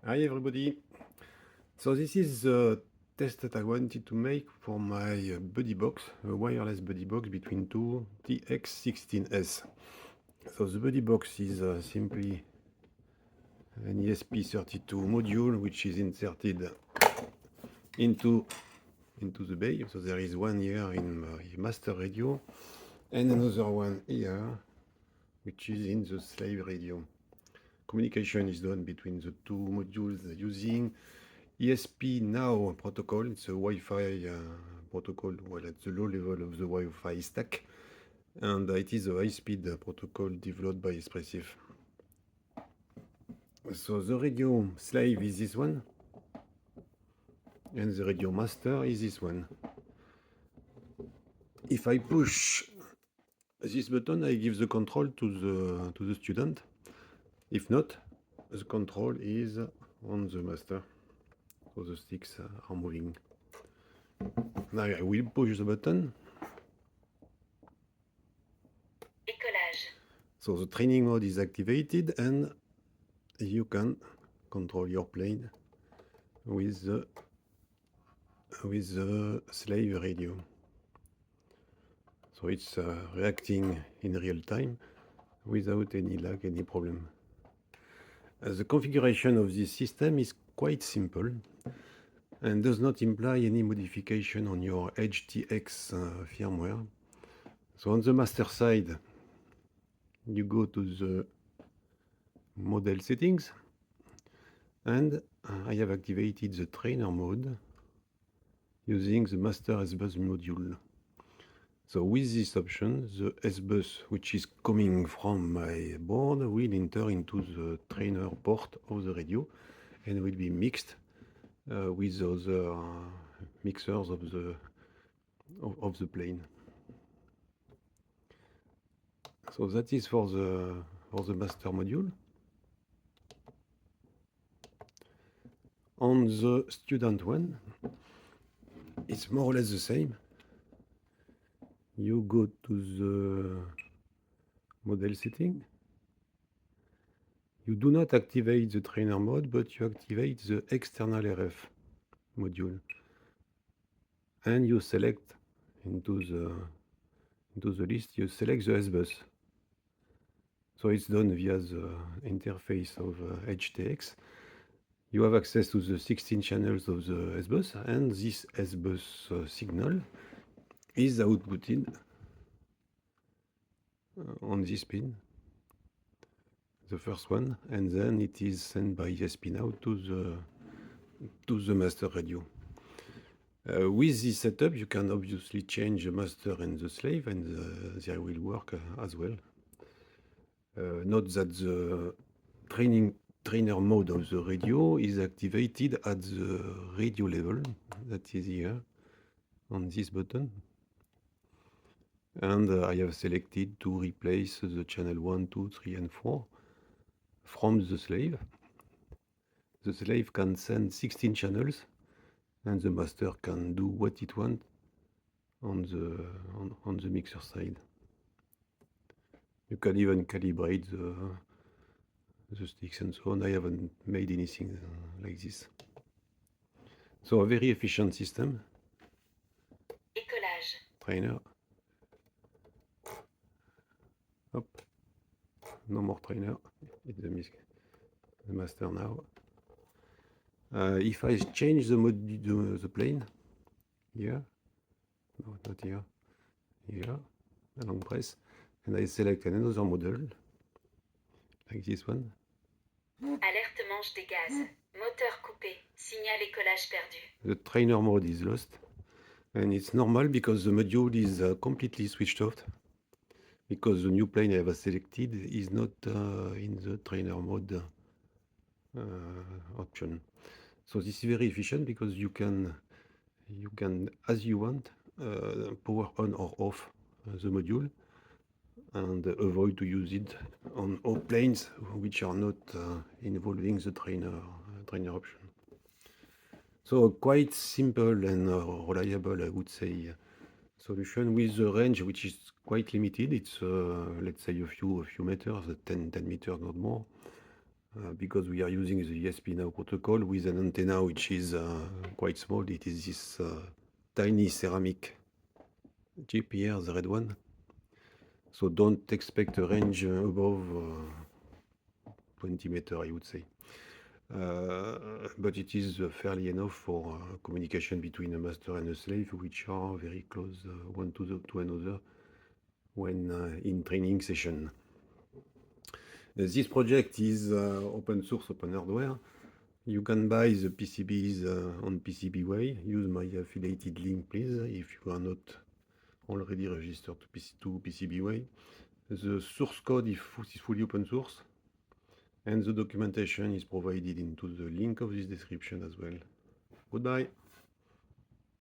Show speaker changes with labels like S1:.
S1: Hi everybody. So this is the test that I wanted to make for my buddy box, a wireless buddy box between two TX16S. So the buddy box is simply an ESP32 module which is inserted into the bay. So there is one here in my master radio and another one here which is in the slave radio. Communication is done between the two modules using ESP Now protocol. It's a Wi-Fi protocol, well, at the low level of the Wi-Fi stack, and it is a high-speed protocol developed by Espressif. So the radio slave is this one, and the radio master is this one. If I push this button, I give the control to the student. If not, the control is on the master. So the sticks are moving. Now I will push the button.
S2: Décollage.
S1: So the training mode is activated and you can control your plane with the slave radio. So it's reacting in real time without any lag, any problem. The configuration of this system is quite simple and does not imply any modification on your HTX firmware. So on the master side, you go to the model settings, and I have activated the trainer mode using the master S-Bus module. So with this option, the S-Bus, which is coming from my board, will enter into the trainer port of the radio and will be mixed with other mixers of the plane. So that is for the master module. On the student one, it's more or less the same. You go to the model setting. You do not activate the trainer mode, but you activate the external RF module. And you select into the list, you select the S-Bus. So it's done via the interface of HTX. You have access to the 16 channels of the S-Bus, and this S-Bus signal is outputted on this pin, the first one, and then it is sent by ESP Now to the master radio. With this setup, you can obviously change the master and the slave, and they will work as well. Note that the trainer mode of the radio is activated at the radio level, that is here on this button. And I have selected to replace the channel 1, 2, 3, and 4 from the slave. The slave can send 16 channels, and the master can do what it wants on the mixer side. You can even calibrate the sticks and so on. I haven't made anything like this. So a very efficient system.
S2: Décollage.
S1: Trainer. Hop. No more trainer. It's the master now. If I change the mode, the plane, here, no, not here, here, a long press, and I select another model, like this one.
S2: Alerte manche des gaz. Moteur coupé. Signal écollage perdu.
S1: The trainer mode is lost, and it's normal because the module is completely switched off, because the new plane I have selected is not in the trainer mode option. So this is very efficient because you can, as you want, power on or off the module and avoid to use it on all planes which are not involving the trainer option. So quite simple and reliable, I would say, solution with a range which is quite limited. It's let's say a few meters, 10 meters, not more. because we are using the ESP-NOW protocol with an antenna which is quite small. It is this tiny ceramic chip here, the red one. So don't expect a range above 20 meters, I would say. But it is fairly enough for communication between a master and a slave, which are very close one to another when in training session. This project is open source, open hardware. You can buy the PCBs on PCBWay. Use my affiliated link, please, if you are not already registered to PCBWay. The source code is fully open source, and the documentation is provided into the link of this description as well. Goodbye.